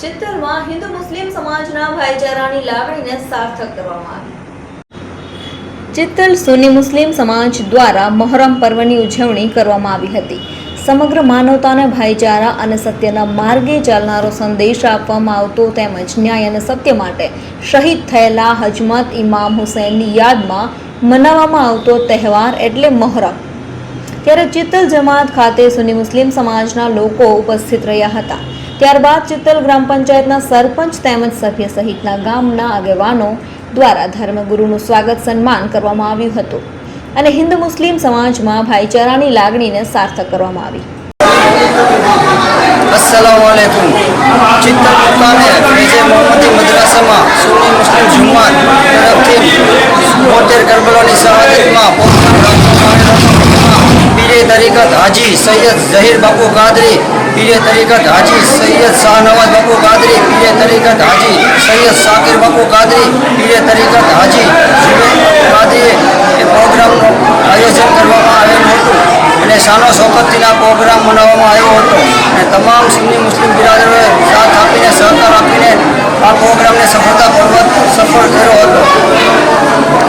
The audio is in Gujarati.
ચિત્તરમાં હિન્દુ મુસ્લિમ સમાજના ભાઈચારાની લાગણીને સાર્થક કરવામાં આવી। ચિત્તલ સુન્ની મુસ્લિમ સમાજ દ્વારા મહોરમ પર્વની ઉજવણી કરવામાં આવી હતી। સમગ્ર માનવતાને ભાઈચારા અને સત્યના માર્ગે ચાલનારો સંદેશ આપવામાં આવતો તેમજ ન્યાય અને સત્ય માટે શહીદ થયેલા હજમત ઇમામ હુસૈનની યાદમાં મનાવવામાં આવતો તહેવાર એટલે મહોરમ। ત્યારે ચિત્તલ જમાત ખાતે સુન્ની મુસ્લિમ સમાજના લોકો ઉપસ્થિત રહ્યા હતા। ત્યારબાદ ચિત્તલ ગ્રામ પંચાયતના સરપંચ તેમજ સભ્ય સહિતના ગામના આગેવાનો દ્વારા ધર્મગુરુનું સ્વાગત સન્માન કરવામાં આવ્યું હતું અને હિન્દુ મુસ્લિમ સમાજમાં ભાઈચારાની લાગણીને સાર્થક કરવામાં આવી। अस्सलामुअलैकुम। चित्तल मुकामे फैज़े मोहम्मदी मदरसाમાં સુન્ની મુસ્લિમ જમાત તરફથી 72 કરબલાની શહાદતમાં પીરે તરીકત હાજી સૈયદ ઝહીર બાપુ કાદરી, પીરે તરીકત હાજી સૈયદ શાહનવાજ બાપુ કાદરી, પીરે તરીકત હાજી સૈયદ શાકિર બાપુ કાદરી, પીરે તરીકત હાજી જુબેર કાદરી એ પ્રોગ્રામનું આયોજન કરવામાં આવેલું હતું અને શાનો શૌકતથી આ પ્રોગ્રામ મનાવવામાં આવ્યો હતો અને તમામ સુન્ની મુસ્લિમ બિરાદરોએ સાથ આપીને